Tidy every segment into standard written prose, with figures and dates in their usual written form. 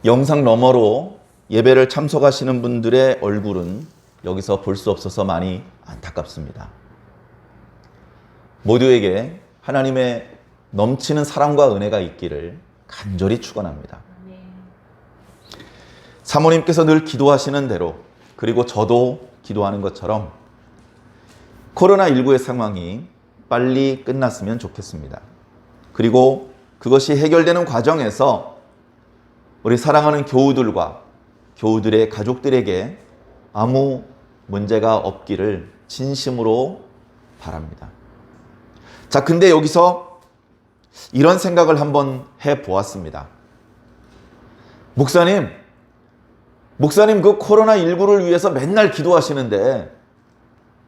영상 너머로 예배를 참석하시는 분들의 얼굴은 여기서 볼 수 없어서 많이 안타깝습니다. 모두에게 하나님의 넘치는 사랑과 은혜가 있기를 간절히 축원합니다. 사모님께서 늘 기도하시는 대로, 그리고 저도 기도하는 것처럼 코로나19의 상황이 빨리 끝났으면 좋겠습니다. 그리고 그것이 해결되는 과정에서 우리 사랑하는 교우들과 교우들의 가족들에게 아무 문제가 없기를 진심으로 바랍니다. 자, 근데 여기서 이런 생각을 한번 해보았습니다. 목사님 그 코로나19를 위해서 맨날 기도하시는데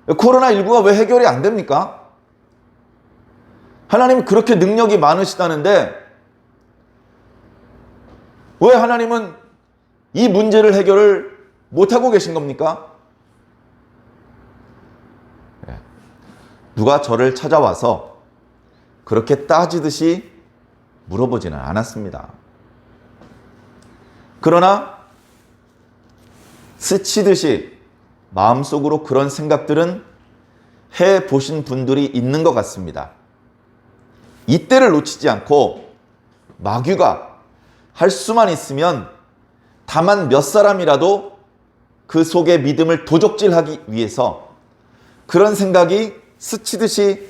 코로나19가 왜 해결이 안 됩니까? 하나님 그렇게 능력이 많으시다는데 왜 하나님은 이 문제를 해결을 못하고 계신 겁니까? 누가 저를 찾아와서 그렇게 따지듯이 물어보지는 않았습니다. 그러나 스치듯이 마음속으로 그런 생각들은 해보신 분들이 있는 것 같습니다. 이때를 놓치지 않고 마귀가 할 수만 있으면 다만 몇 사람이라도 그 속에 믿음을 도적질하기 위해서 그런 생각이 스치듯이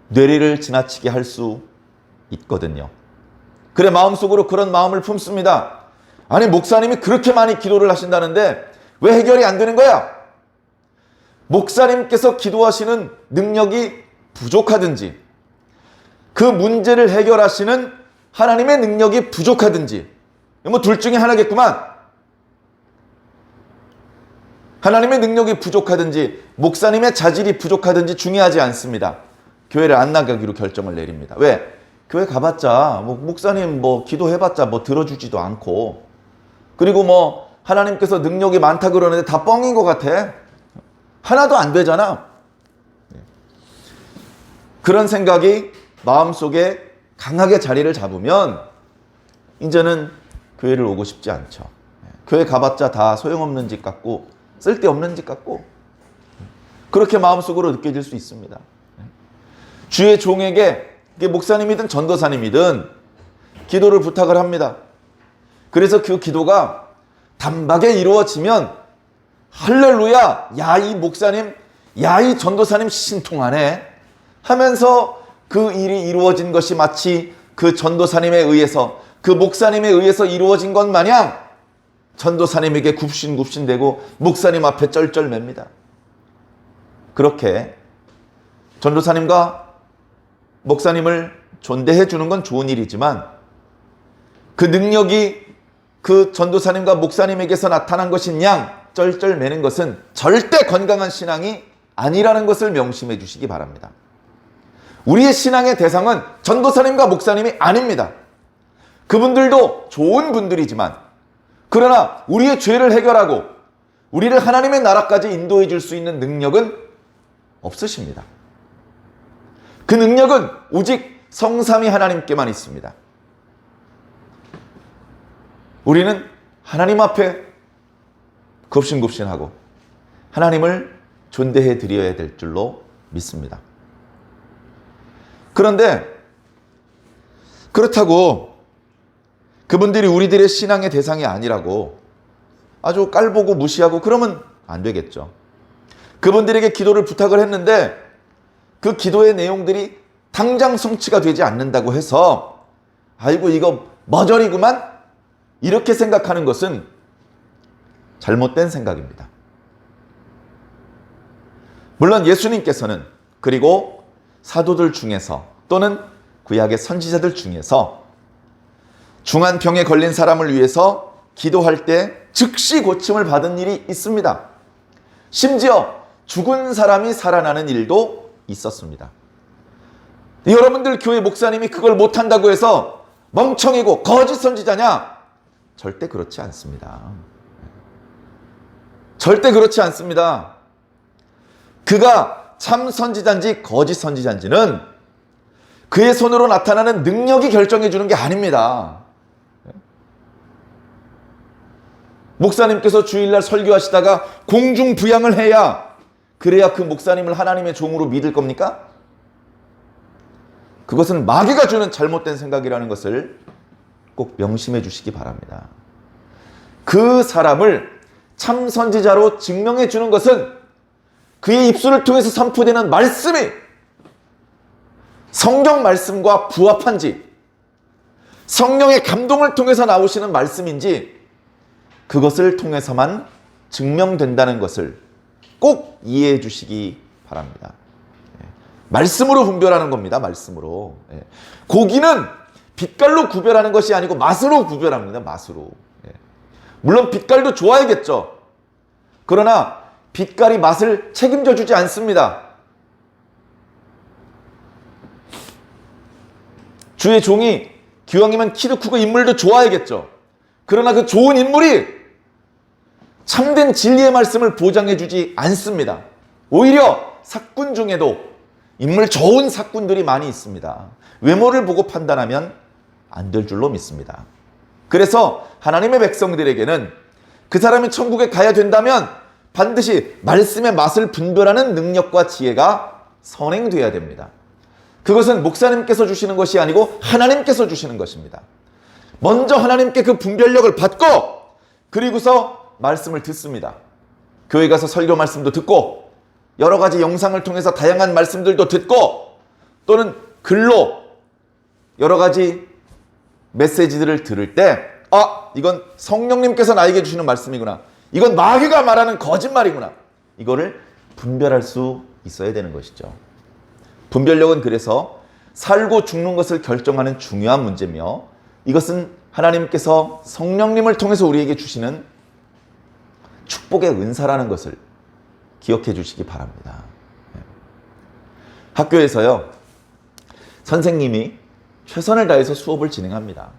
뇌리를 지나치게 할 수 있거든요. 그래 마음속으로 그런 마음을 품습니다. 아니 목사님이 그렇게 많이 기도를 하신다는데 왜 해결이 안 되는 거야? 목사님께서 기도하시는 능력이 부족하든지 그 문제를 해결하시는 하나님의 능력이 부족하든지 뭐 둘 중에 하나겠구만. 하나님의 능력이 부족하든지 목사님의 자질이 부족하든지 중요하지 않습니다. 교회를 안 나가기로 결정을 내립니다. 왜? 교회 가봤자 목사님 기도해봤자 들어주지도 않고, 그리고 하나님께서 능력이 많다 그러는데 다 뻥인 것 같아. 하나도 안 되잖아. 그런 생각이 마음속에 강하게 자리를 잡으면 이제는 교회를 오고 싶지 않죠. 교회 가봤자 다 소용없는 짓 같고 쓸데없는 짓 같고 그렇게 마음속으로 느껴질 수 있습니다. 주의 종에게 목사님이든 전도사님이든 기도를 부탁을 합니다. 그래서 그 기도가 단박에 이루어지면 할렐루야, 야 이 목사님, 야 이 전도사님 신통하네 하면서 그 일이 이루어진 것이 마치 그 전도사님에 의해서, 그 목사님에 의해서 이루어진 것 마냥 전도사님에게 굽신굽신대고 목사님 앞에 쩔쩔맵니다. 그렇게 전도사님과 목사님을 존대해 주는 건 좋은 일이지만 그 능력이 그 전도사님과 목사님에게서 나타난 것인 양 쩔쩔매는 것은 절대 건강한 신앙이 아니라는 것을 명심해 주시기 바랍니다. 우리의 신앙의 대상은 전도사님과 목사님이 아닙니다. 그분들도 좋은 분들이지만 그러나 우리의 죄를 해결하고 우리를 하나님의 나라까지 인도해 줄 수 있는 능력은 없으십니다. 그 능력은 오직 성삼위 하나님께만 있습니다. 우리는 하나님 앞에 굽신굽신하고 하나님을 존대해 드려야 될 줄로 믿습니다. 그런데 그렇다고 그분들이 우리들의 신앙의 대상이 아니라고 아주 깔보고 무시하고 그러면 안 되겠죠. 그분들에게 기도를 부탁을 했는데 그 기도의 내용들이 당장 성취가 되지 않는다고 해서 아이고 이거 머저리구만 이렇게 생각하는 것은 잘못된 생각입니다. 물론 예수님께서는, 그리고 사도들 중에서 또는 구약의 선지자들 중에서 중한 병에 걸린 사람을 위해서 기도할 때 즉시 고침을 받은 일이 있습니다. 심지어 죽은 사람이 살아나는 일도 있었습니다. 여러분들 교회 목사님이 그걸 못한다고 해서 멍청이고 거짓 선지자냐? 절대 그렇지 않습니다. 절대 그렇지 않습니다. 그가 참 선지자인지 거짓 선지자인지는 그의 손으로 나타나는 능력이 결정해 주는 게 아닙니다. 목사님께서 주일날 설교하시다가 공중부양을 해야 그래야 그 목사님을 하나님의 종으로 믿을 겁니까? 그것은 마귀가 주는 잘못된 생각이라는 것을 꼭 명심해 주시기 바랍니다. 그 사람을 참 선지자로 증명해 주는 것은 그의 입술을 통해서 선포되는 말씀이 성경 말씀과 부합한지, 성령의 감동을 통해서 나오시는 말씀인지 그것을 통해서만 증명된다는 것을 꼭 이해해 주시기 바랍니다. 말씀으로 분별하는 겁니다. 말씀으로. 고기는 빛깔로 구별하는 것이 아니고 맛으로 구별합니다. 맛으로. 물론 빛깔도 좋아야겠죠. 그러나 빛깔이 맛을 책임져 주지 않습니다. 주의 종이 기왕이면 키도 크고 인물도 좋아야겠죠. 그러나 그 좋은 인물이 참된 진리의 말씀을 보장해 주지 않습니다. 오히려 사꾼 중에도 인물 좋은 사꾼들이 많이 있습니다. 외모를 보고 판단하면 안 될 줄로 믿습니다. 그래서 하나님의 백성들에게는 그 사람이 천국에 가야 된다면 반드시 말씀의 맛을 분별하는 능력과 지혜가 선행돼야 됩니다. 그것은 목사님께서 주시는 것이 아니고 하나님께서 주시는 것입니다. 먼저 하나님께 그 분별력을 받고 그리고서 말씀을 듣습니다. 교회 가서 설교 말씀도 듣고 여러 가지 영상을 통해서 다양한 말씀들도 듣고 또는 글로 여러 가지 메시지들을 들을 때 이건 성령님께서 나에게 주시는 말씀이구나. 이건 마귀가 말하는 거짓말이구나. 이거를 분별할 수 있어야 되는 것이죠. 분별력은 그래서 살고 죽는 것을 결정하는 중요한 문제며 이것은 하나님께서 성령님을 통해서 우리에게 주시는 축복의 은사라는 것을 기억해 주시기 바랍니다. 학교에서요, 선생님이 최선을 다해서 수업을 진행합니다.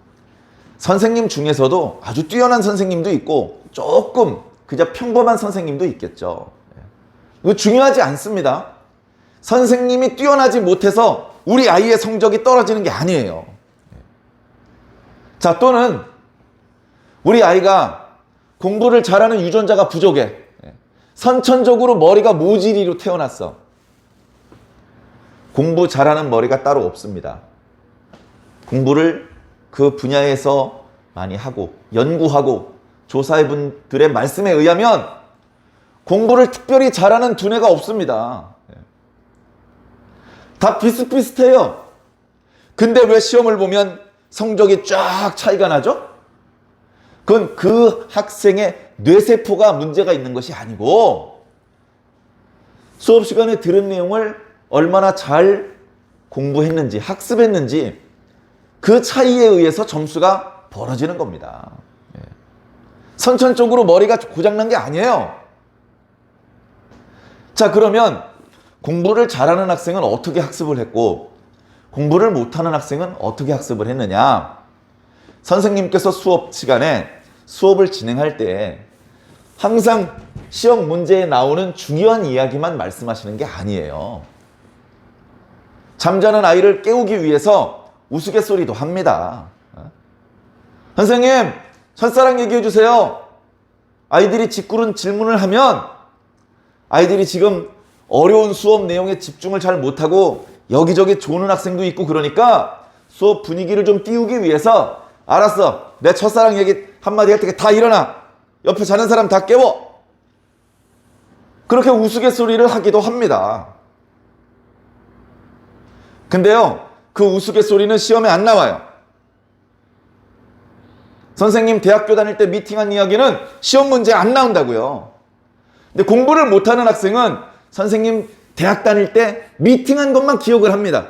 선생님 중에서도 아주 뛰어난 선생님도 있고 조금 그저 평범한 선생님도 있겠죠. 이거 중요하지 않습니다. 선생님이 뛰어나지 못해서 우리 아이의 성적이 떨어지는 게 아니에요. 자, 또는 우리 아이가 공부를 잘하는 유전자가 부족해. 선천적으로 머리가 모질이로 태어났어. 공부 잘하는 머리가 따로 없습니다. 공부를 그 분야에서 많이 하고 연구하고 조사해 분들의 말씀에 의하면 공부를 특별히 잘하는 두뇌가 없습니다. 다 비슷비슷해요. 근데 왜 시험을 보면 성적이 쫙 차이가 나죠? 그건 그 학생의 뇌세포가 문제가 있는 것이 아니고 수업 시간에 들은 내용을 얼마나 잘 공부했는지 학습했는지 그 차이에 의해서 점수가 벌어지는 겁니다. 선천적으로 머리가 고장난 게 아니에요. 자, 그러면 공부를 잘하는 학생은 어떻게 학습을 했고 공부를 못하는 학생은 어떻게 학습을 했느냐? 선생님께서 수업 시간에 수업을 진행할 때 항상 시험 문제에 나오는 중요한 이야기만 말씀하시는 게 아니에요. 잠자는 아이를 깨우기 위해서 우스갯소리도 합니다. 선생님, 첫사랑 얘기해 주세요. 아이들이 짓궂은 질문을 하면 아이들이 지금 어려운 수업 내용에 집중을 잘 못하고 여기저기 조는 학생도 있고 그러니까 수업 분위기를 좀 띄우기 위해서 알았어, 내 첫사랑 얘기 한마디 할 테니까 다 일어나. 옆에 자는 사람 다 깨워. 그렇게 우스갯소리를 하기도 합니다. 근데요, 그 우스갯소리는 시험에 안 나와요. 선생님 대학교 다닐 때 미팅한 이야기는 시험 문제에 안 나온다고요. 근데 공부를 못하는 학생은 선생님 대학 다닐 때 미팅한 것만 기억을 합니다.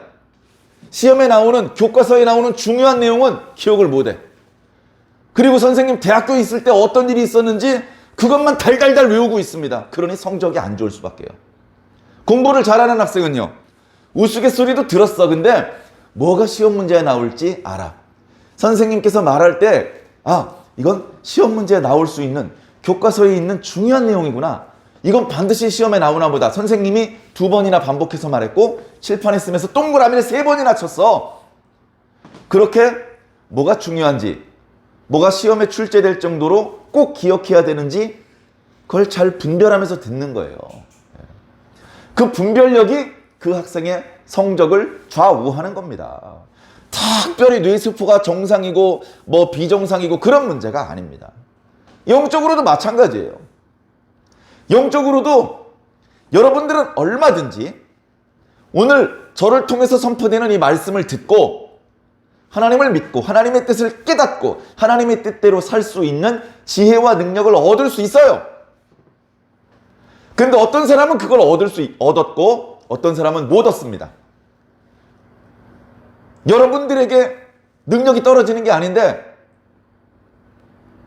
시험에 나오는, 교과서에 나오는 중요한 내용은 기억을 못해. 그리고 선생님 대학교에 있을 때 어떤 일이 있었는지 그것만 달달달 외우고 있습니다. 그러니 성적이 안 좋을 수밖에요. 공부를 잘하는 학생은요, 우스갯소리도 들었어. 근데 뭐가 시험 문제에 나올지 알아. 선생님께서 말할 때 이건 시험 문제에 나올 수 있는 교과서에 있는 중요한 내용이구나. 이건 반드시 시험에 나오나 보다. 선생님이 2번이나 반복해서 말했고 칠판에 쓰면서 동그라미를 3번이나 쳤어. 그렇게 뭐가 중요한지, 뭐가 시험에 출제될 정도로 꼭 기억해야 되는지 그걸 잘 분별하면서 듣는 거예요. 그 분별력이 그 학생의 성적을 좌우하는 겁니다. 특별히 뇌세포가 정상이고 뭐 비정상이고 그런 문제가 아닙니다. 영적으로도 마찬가지예요. 영적으로도 여러분들은 얼마든지 오늘 저를 통해서 선포되는 이 말씀을 듣고 하나님을 믿고 하나님의 뜻을 깨닫고 하나님의 뜻대로 살 수 있는 지혜와 능력을 얻을 수 있어요. 근데 어떤 사람은 그걸 얻었고 어떤 사람은 못 얻습니다. 여러분들에게 능력이 떨어지는 게 아닌데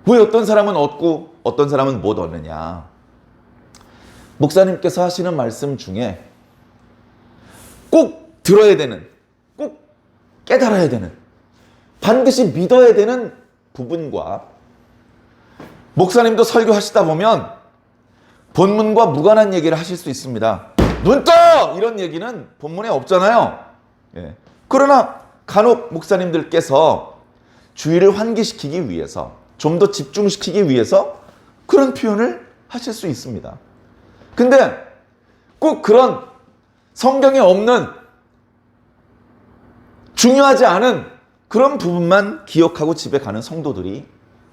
왜 어떤 사람은 얻고 어떤 사람은 못 얻느냐. 목사님께서 하시는 말씀 중에 꼭 들어야 되는, 꼭 깨달아야 되는, 반드시 믿어야 되는 부분과 목사님도 설교하시다 보면 본문과 무관한 얘기를 하실 수 있습니다. 눈 떠! 이런 얘기는 본문에 없잖아요. 그러나 간혹 목사님들께서 주의를 환기시키기 위해서 좀 더 집중시키기 위해서 그런 표현을 하실 수 있습니다. 근데 꼭 그런 성경에 없는 중요하지 않은 그런 부분만 기억하고 집에 가는 성도들이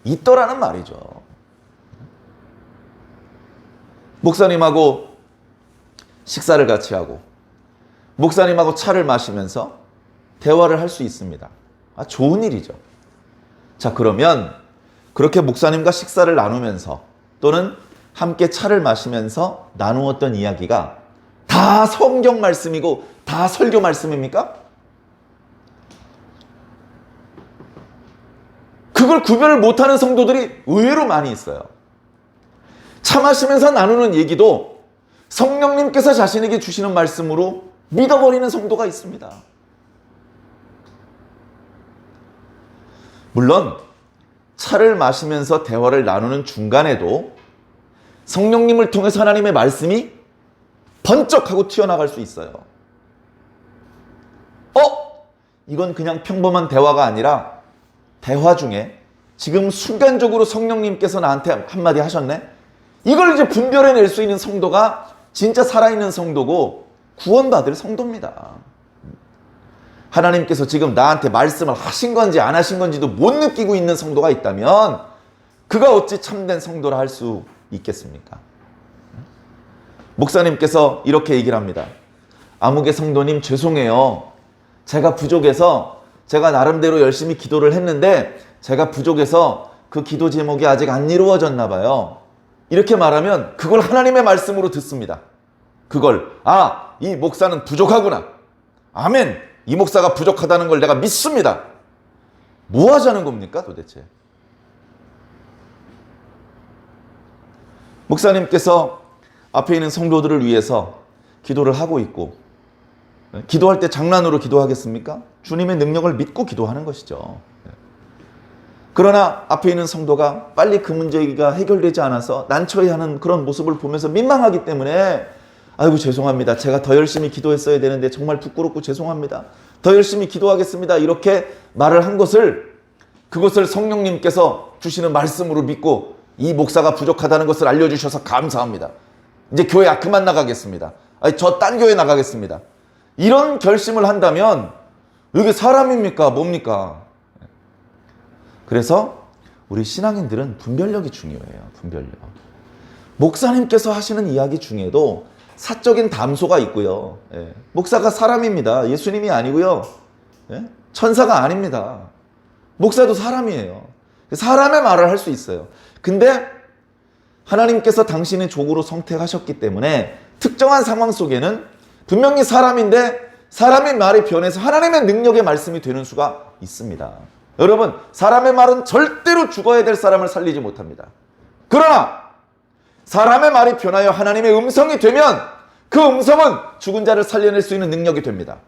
있더라는 말이죠. 목사님하고 식사를 같이 하고 목사님하고 차를 마시면서 대화를 할 수 있습니다. 좋은 일이죠. 자, 그러면 그렇게 목사님과 식사를 나누면서 또는 함께 차를 마시면서 나누었던 이야기가 다 성경 말씀이고 다 설교 말씀입니까? 그걸 구별을 못하는 성도들이 의외로 많이 있어요. 차 마시면서 나누는 얘기도 성령님께서 자신에게 주시는 말씀으로 믿어버리는 성도가 있습니다. 물론 차를 마시면서 대화를 나누는 중간에도 성령님을 통해서 하나님의 말씀이 번쩍하고 튀어나갈 수 있어요. 이건 그냥 평범한 대화가 아니라 대화 중에 지금 순간적으로 성령님께서 나한테 한마디 하셨네? 이걸 이제 분별해낼 수 있는 성도가 진짜 살아있는 성도고 구원받을 성도입니다. 하나님께서 지금 나한테 말씀을 하신 건지 안 하신 건지도 못 느끼고 있는 성도가 있다면 그가 어찌 참된 성도라 할 수 있겠습니까? 목사님께서 이렇게 얘기를 합니다. 아무개 성도님 죄송해요. 제가 부족해서 제가 나름대로 열심히 기도를 했는데 제가 부족해서 그 기도 제목이 아직 안 이루어졌나 봐요. 이렇게 말하면 그걸 하나님의 말씀으로 듣습니다. 그걸 이 목사는 부족하구나. 아멘. 이 목사가 부족하다는 걸 내가 믿습니다. 뭐 하자는 겁니까 도대체? 목사님께서 앞에 있는 성도들을 위해서 기도를 하고 있고 기도할 때 장난으로 기도하겠습니까? 주님의 능력을 믿고 기도하는 것이죠. 그러나 앞에 있는 성도가 빨리 그 문제가 해결되지 않아서 난처해하는 그런 모습을 보면서 민망하기 때문에 아이고 죄송합니다. 제가 더 열심히 기도했어야 되는데 정말 부끄럽고 죄송합니다. 더 열심히 기도하겠습니다. 이렇게 말을 한 것을 그것을 성령님께서 주시는 말씀으로 믿고 이 목사가 부족하다는 것을 알려주셔서 감사합니다. 이제 교회 그만 나가겠습니다. 저 딴 교회 나가겠습니다. 이런 결심을 한다면 이게 사람입니까? 뭡니까? 그래서 우리 신앙인들은 분별력이 중요해요. 분별력. 목사님께서 하시는 이야기 중에도 사적인 담소가 있고요. 목사가 사람입니다. 예수님이 아니고요. 천사가 아닙니다. 목사도 사람이에요. 사람의 말을 할 수 있어요. 근데 하나님께서 당신의 족으로 선택하셨기 때문에 특정한 상황 속에는 분명히 사람인데 사람의 말이 변해서 하나님의 능력의 말씀이 되는 수가 있습니다. 여러분, 사람의 말은 절대로 죽어야 될 사람을 살리지 못합니다. 그러나 사람의 말이 변하여 하나님의 음성이 되면 그 음성은 죽은 자를 살려낼 수 있는 능력이 됩니다.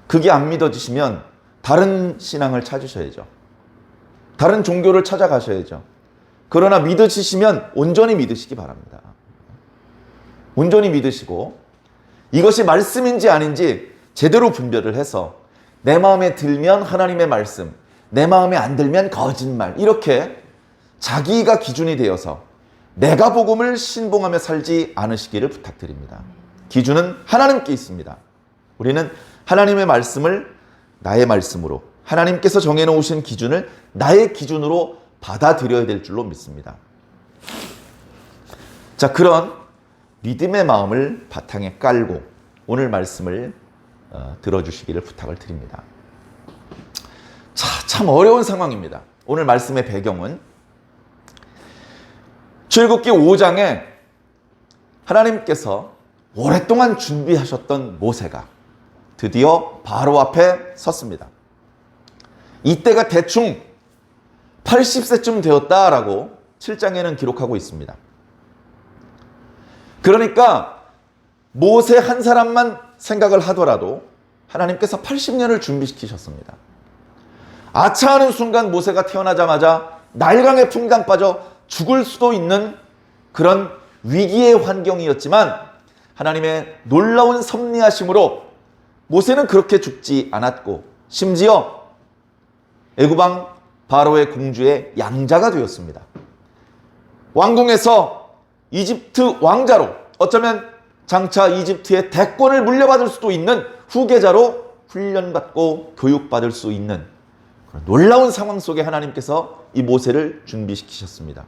그게 안 믿어지시면 다른 신앙을 찾으셔야죠. 다른 종교를 찾아가셔야죠. 그러나 믿으시면 온전히 믿으시기 바랍니다. 온전히 믿으시고 이것이 말씀인지 아닌지 제대로 분별을 해서 내 마음에 들면 하나님의 말씀, 내 마음에 안 들면 거짓말, 이렇게 자기가 기준이 되어서 내가 복음을 신봉하며 살지 않으시기를 부탁드립니다. 기준은 하나님께 있습니다. 우리는 하나님의 말씀을 나의 말씀으로, 하나님께서 정해놓으신 기준을 나의 기준으로 받아들여야 될 줄로 믿습니다. 자, 그런 믿음의 마음을 바탕에 깔고 오늘 말씀을 들어주시기를 부탁을 드립니다. 자, 참 어려운 상황입니다. 오늘 말씀의 배경은 출애굽기 5장에 하나님께서 오랫동안 준비하셨던 모세가 드디어 바로 앞에 섰습니다. 이때가 대충 80세쯤 되었다라고 7장에는 기록하고 있습니다. 그러니까 모세 한 사람만 생각을 하더라도 하나님께서 80년을 준비시키셨습니다. 아차하는 순간 모세가 태어나자마자 날강에 풍당 빠져 죽을 수도 있는 그런 위기의 환경이었지만 하나님의 놀라운 섭리하심으로 모세는 그렇게 죽지 않았고 심지어 애굽왕 바로의 공주의 양자가 되었습니다. 왕궁에서 이집트 왕자로, 어쩌면 장차 이집트의 대권을 물려받을 수도 있는 후계자로 훈련받고 교육받을 수 있는 그런 놀라운 상황 속에 하나님께서 이 모세를 준비시키셨습니다.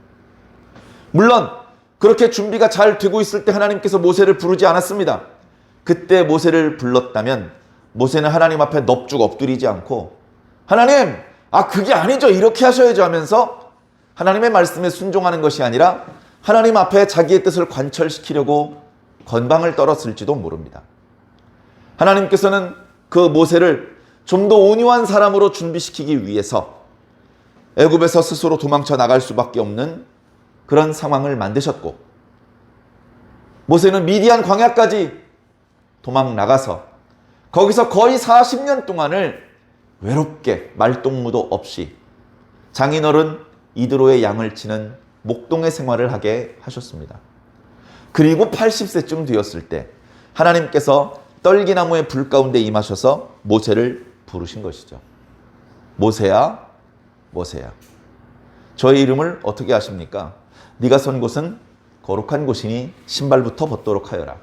물론 그렇게 준비가 잘 되고 있을 때 하나님께서 모세를 부르지 않았습니다. 그때 모세를 불렀다면 모세는 하나님 앞에 넙죽 엎드리지 않고 하나님, 그게 아니죠, 이렇게 하셔야죠 하면서 하나님의 말씀에 순종하는 것이 아니라 하나님 앞에 자기의 뜻을 관철시키려고 건방을 떨었을지도 모릅니다. 하나님께서는 그 모세를 좀 더 온유한 사람으로 준비시키기 위해서 애굽에서 스스로 도망쳐 나갈 수밖에 없는 그런 상황을 만드셨고, 모세는 미디안 광야까지 도망 나가서 거기서 거의 40년 동안을 외롭게 말동무도 없이 장인어른 이드로의 양을 치는 목동의 생활을 하게 하셨습니다. 그리고 80세쯤 되었을 때 하나님께서 떨기나무의 불 가운데 임하셔서 모세를 부르신 것이죠. 모세야, 모세야, 저의 이름을 어떻게 아십니까? 네가 선 곳은 거룩한 곳이니 신발부터 벗도록 하여라.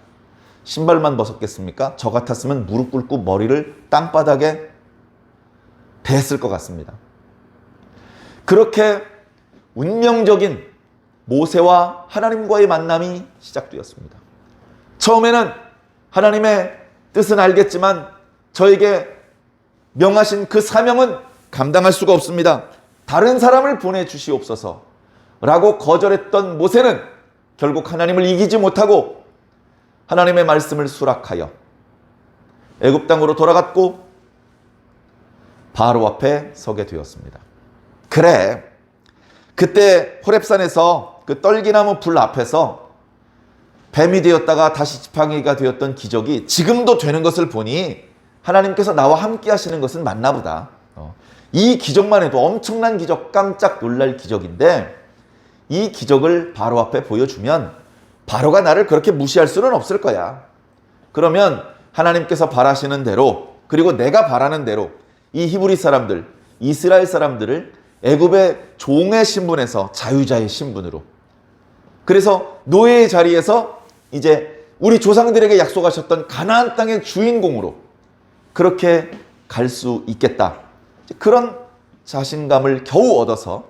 신발만 벗었겠습니까? 저 같았으면 무릎 꿇고 머리를 땅바닥에 댔을 것 같습니다. 그렇게 운명적인 모세와 하나님과의 만남이 시작되었습니다. 처음에는 하나님의 뜻은 알겠지만 저에게 명하신 그 사명은 감당할 수가 없습니다. 다른 사람을 보내주시옵소서 라고 거절했던 모세는 결국 하나님을 이기지 못하고 하나님의 말씀을 수락하여 애굽 땅으로 돌아갔고 바로 앞에 서게 되었습니다. 그래, 그때 호렙산에서 그 떨기나무 불 앞에서 뱀이 되었다가 다시 지팡이가 되었던 기적이 지금도 되는 것을 보니 하나님께서 나와 함께 하시는 것은 맞나 보다. 이 기적만 해도 엄청난 기적, 깜짝 놀랄 기적인데 이 기적을 바로 앞에 보여주면 바로가 나를 그렇게 무시할 수는 없을 거야. 그러면 하나님께서 바라시는 대로, 그리고 내가 바라는 대로 이 히브리 사람들, 이스라엘 사람들을 애굽의 종의 신분에서 자유자의 신분으로, 그래서 노예의 자리에서 이제 우리 조상들에게 약속하셨던 가나안 땅의 주인공으로 그렇게 갈 수 있겠다. 그런 자신감을 겨우 얻어서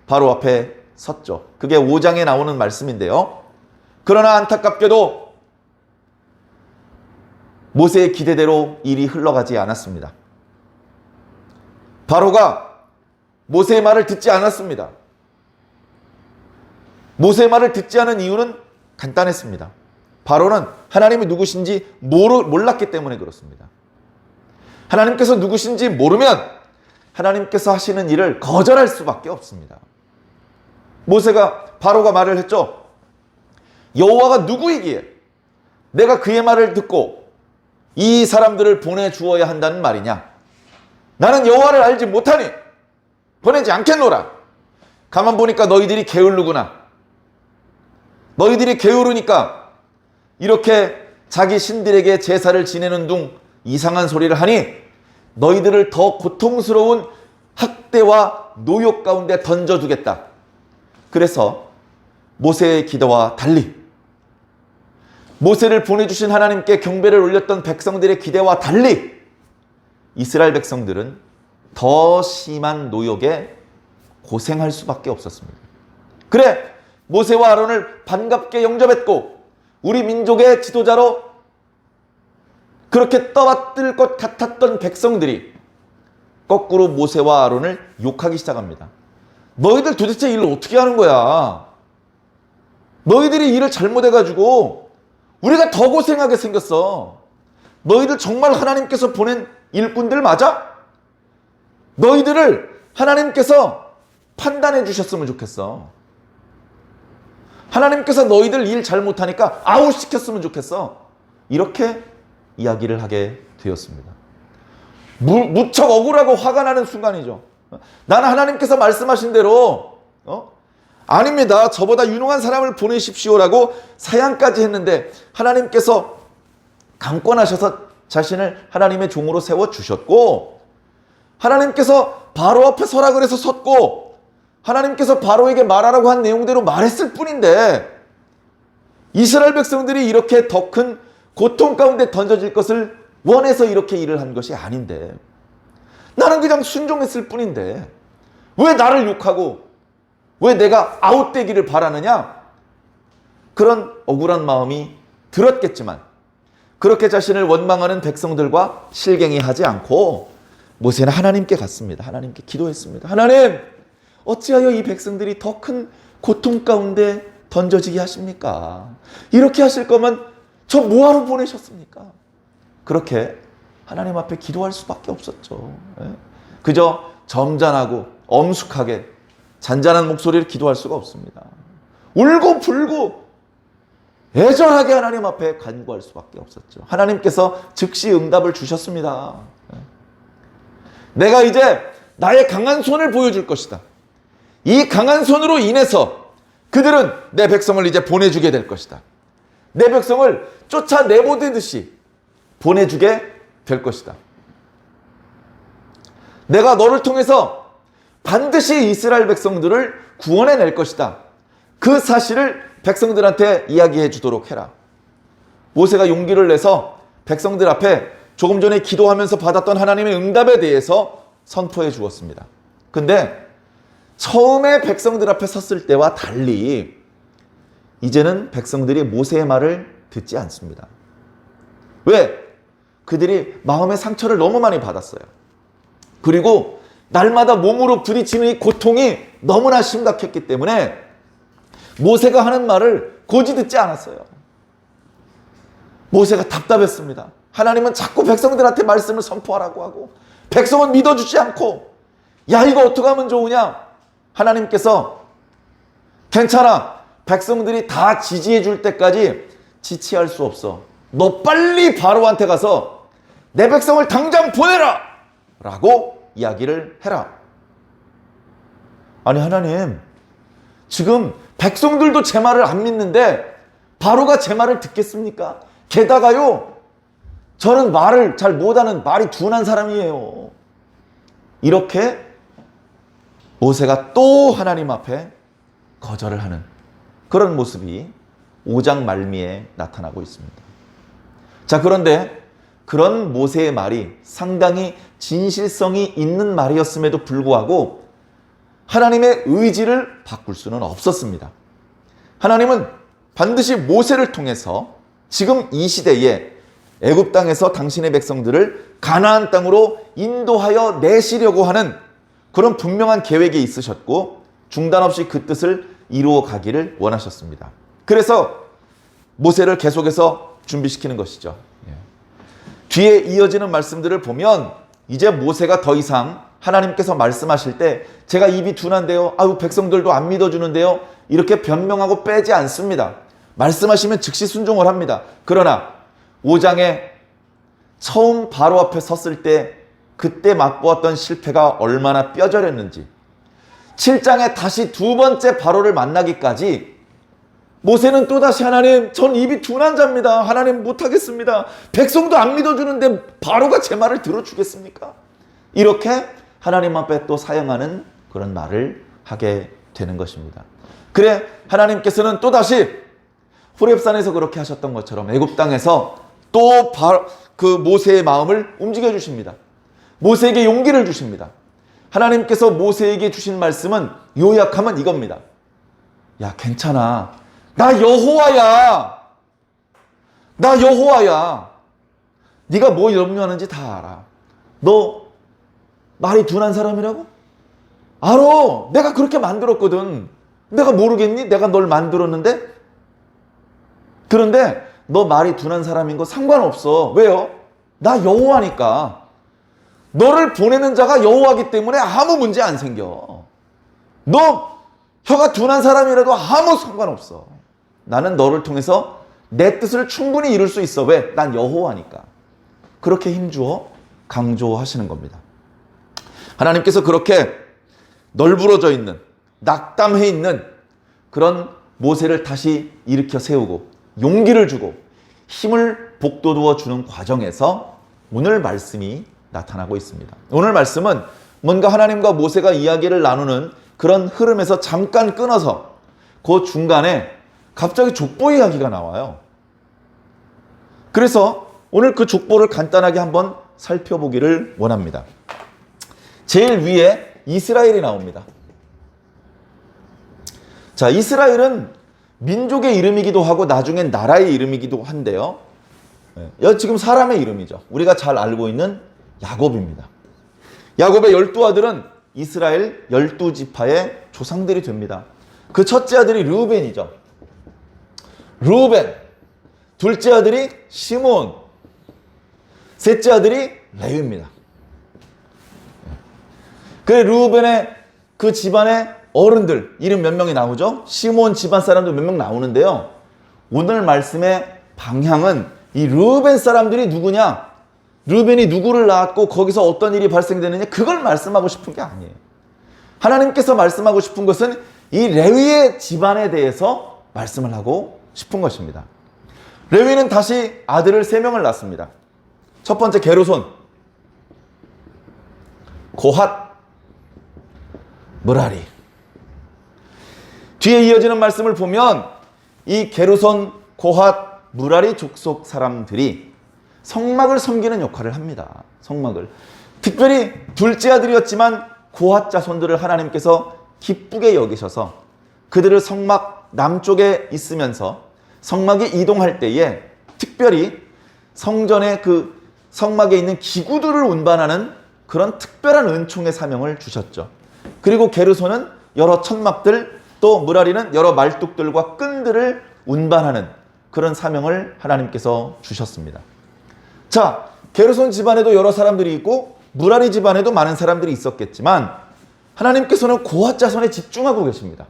바로 앞에 섰죠. 그게 5장에 나오는 말씀인데요. 그러나 안타깝게도 모세의 기대대로 일이 흘러가지 않았습니다. 바로가 모세의 말을 듣지 않았습니다. 모세의 말을 듣지 않은 이유는 간단했습니다. 바로는 하나님이 누구신지 몰랐기 때문에 그렇습니다. 하나님께서 누구신지 모르면 하나님께서 하시는 일을 거절할 수밖에 없습니다. 바로가 말을 했죠. 여호와가 누구이기에 내가 그의 말을 듣고 이 사람들을 보내주어야 한다는 말이냐? 나는 여호와를 알지 못하니 보내지 않겠노라. 가만 보니까 너희들이 게을르구나. 너희들이 게으르니까 이렇게 자기 신들에게 제사를 지내는 둥 이상한 소리를 하니 너희들을 더 고통스러운 학대와 노역 가운데 던져두겠다. 그래서 모세의 기도와 달리 모세를 보내주신 하나님께 경배를 올렸던 백성들의 기대와 달리 이스라엘 백성들은 더 심한 노역에 고생할 수밖에 없었습니다. 그래, 모세와 아론을 반갑게 영접했고 우리 민족의 지도자로 그렇게 떠받들 것 같았던 백성들이 거꾸로 모세와 아론을 욕하기 시작합니다. 너희들 도대체 일을 어떻게 하는 거야? 너희들이 일을 잘못해가지고 우리가 더 고생하게 생겼어. 너희들 정말 하나님께서 보낸 일꾼들 맞아? 너희들을 하나님께서 판단해 주셨으면 좋겠어. 하나님께서 너희들 일 잘못하니까 아웃시켰으면 좋겠어. 이렇게 이야기를 하게 되었습니다. 무척 억울하고 화가 나는 순간이죠. 나는 하나님께서 말씀하신 대로 아닙니다. 저보다 유능한 사람을 보내십시오라고 사양까지 했는데 하나님께서 강권하셔서 자신을 하나님의 종으로 세워주셨고 하나님께서 바로 앞에 서라 그래서 섰고 하나님께서 바로에게 말하라고 한 내용대로 말했을 뿐인데 이스라엘 백성들이 이렇게 더 큰 고통 가운데 던져질 것을 원해서 이렇게 일을 한 것이 아닌데 나는 그냥 순종했을 뿐인데 왜 나를 욕하고 왜 내가 아웃되기를 바라느냐? 그런 억울한 마음이 들었겠지만 그렇게 자신을 원망하는 백성들과 실갱이하지 않고 모세는 하나님께 갔습니다. 하나님께 기도했습니다. 하나님, 어찌하여 이 백성들이 더 큰 고통 가운데 던져지게 하십니까? 이렇게 하실 거면 저 뭐하러 보내셨습니까? 그렇게 하나님 앞에 기도할 수밖에 없었죠. 그저 점잖하고 엄숙하게 잔잔한 목소리를 기도할 수가 없습니다. 울고 불고 애절하게 하나님 앞에 간구할 수밖에 없었죠. 하나님께서 즉시 응답을 주셨습니다. 내가 이제 나의 강한 손을 보여줄 것이다. 이 강한 손으로 인해서 그들은 내 백성을 이제 보내주게 될 것이다. 내 백성을 쫓아내보내듯이 보내주게 될 것이다. 내가 너를 통해서 반드시 이스라엘 백성들을 구원해낼 것이다. 그 사실을 백성들한테 이야기해 주도록 해라. 모세가 용기를 내서 백성들 앞에 조금 전에 기도하면서 받았던 하나님의 응답에 대해서 선포해 주었습니다. 근데 처음에 백성들 앞에 섰을 때와 달리 이제는 백성들이 모세의 말을 듣지 않습니다. 왜? 그들이 마음의 상처를 너무 많이 받았어요. 그리고 날마다 몸으로 부딪히는 이 고통이 너무나 심각했기 때문에 모세가 하는 말을 고지 듣지 않았어요. 모세가 답답했습니다. 하나님은 자꾸 백성들한테 말씀을 선포하라고 하고 백성은 믿어주지 않고 야 이거 어떻게 하면 좋으냐? 하나님께서 괜찮아. 백성들이 다 지지해 줄 때까지 지체할 수 없어. 너 빨리 바로한테 가서 내 백성을 당장 보내라! 라고 이야기를 해라. 아니 하나님, 지금 백성들도 제 말을 안 믿는데 바로가 제 말을 듣겠습니까? 게다가요, 저는 말을 잘 못하는 말이 둔한 사람이에요. 이렇게 모세가 또 하나님 앞에 거절을 하는 그런 모습이 5장 말미에 나타나고 있습니다. 자, 그런데 그런 모세의 말이 상당히 진실성이 있는 말이었음에도 불구하고 하나님의 의지를 바꿀 수는 없었습니다. 하나님은 반드시 모세를 통해서 지금 이 시대에 애굽 땅에서 당신의 백성들을 가나안 땅으로 인도하여 내시려고 하는 그런 분명한 계획이 있으셨고 중단 없이 그 뜻을 이루어 가기를 원하셨습니다. 그래서 모세를 계속해서 준비시키는 것이죠. 뒤에 이어지는 말씀들을 보면 이제 모세가 더 이상 하나님께서 말씀하실 때 제가 입이 둔한데요. 아유 백성들도 안 믿어주는데요. 이렇게 변명하고 빼지 않습니다. 말씀하시면 즉시 순종을 합니다. 그러나 5장에 처음 바로 앞에 섰을 때 그때 맛보았던 실패가 얼마나 뼈저렸는지 7장에 다시 두 번째 바로를 만나기까지 모세는 또다시 하나님 전 입이 둔한 자입니다. 하나님 못하겠습니다. 백성도 안 믿어주는데 바로가 제 말을 들어주겠습니까? 이렇게 하나님 앞에 또 사용하는 그런 말을 하게 되는 것입니다. 그래 하나님께서는 또다시 호렙산에서 그렇게 하셨던 것처럼 애굽 땅에서 또 그 모세의 마음을 움직여 주십니다. 모세에게 용기를 주십니다. 하나님께서 모세에게 주신 말씀은 요약하면 이겁니다. 야, 괜찮아. 나 여호와야. 나 여호와야. 네가 뭐 염려하는지 다 알아. 너 말이 둔한 사람이라고? 알아. 내가 그렇게 만들었거든. 내가 모르겠니? 내가 널 만들었는데? 그런데 너 말이 둔한 사람인 거 상관없어. 왜요? 나 여호와니까. 너를 보내는 자가 여호와기 때문에 아무 문제 안 생겨. 너 혀가 둔한 사람이라도 아무 상관없어. 나는 너를 통해서 내 뜻을 충분히 이룰 수 있어. 왜? 난 여호와니까. 그렇게 힘주어 강조하시는 겁니다. 하나님께서 그렇게 널브러져 있는, 낙담해 있는 그런 모세를 다시 일으켜 세우고 용기를 주고 힘을 북돋워 주는 과정에서 오늘 말씀이 나타나고 있습니다. 오늘 말씀은 뭔가 하나님과 모세가 이야기를 나누는 그런 흐름에서 잠깐 끊어서 그 중간에 갑자기 족보 이야기가 나와요. 그래서 오늘 그 족보를 간단하게 한번 살펴보기를 원합니다. 제일 위에 이스라엘이 나옵니다. 자, 이스라엘은 민족의 이름이기도 하고 나중엔 나라의 이름이기도 한데요. 지금 사람의 이름이죠. 우리가 잘 알고 있는 야곱입니다. 야곱의 12아들은 이스라엘 12지파의 조상들이 됩니다. 그 첫째 아들이 르우벤이죠. 르우벤. 둘째 아들이 시몬. 셋째 아들이 레위입니다. 그래 르우벤의 그 집안의 어른들 이름 몇 명이 나오죠? 시몬 집안 사람도 몇 명 나오는데요. 오늘 말씀의 방향은 이 르우벤 사람들이 누구냐? 르우벤이 누구를 낳았고 거기서 어떤 일이 발생되느냐? 그걸 말씀하고 싶은 게 아니에요. 하나님께서 말씀하고 싶은 것은 이 레위의 집안에 대해서 말씀을 하고 싶은 것입니다. 레위는 다시 아들을 3명을 낳습니다. 첫 번째 게르손, 고핫, 므라리. 뒤에 이어지는 말씀을 보면 이 게르손, 고핫, 므라리 족속 사람들이 성막을 섬기는 역할을 합니다. 성막을. 특별히 둘째 아들이었지만 고핫 자손들을 하나님께서 기쁘게 여기셔서 그들을 성막 남쪽에 있으면서 성막이 이동할 때에 특별히 성전의 그 성막에 있는 기구들을 운반하는 그런 특별한 은총의 사명을 주셨죠. 그리고 게르손은 여러 천막들, 또 므라리는 여러 말뚝들과 끈들을 운반하는 그런 사명을 하나님께서 주셨습니다. 자, 게르손 집안에도 여러 사람들이 있고 므라리 집안에도 많은 사람들이 있었겠지만 하나님께서는 고핫 자손에 집중하고 계십니다.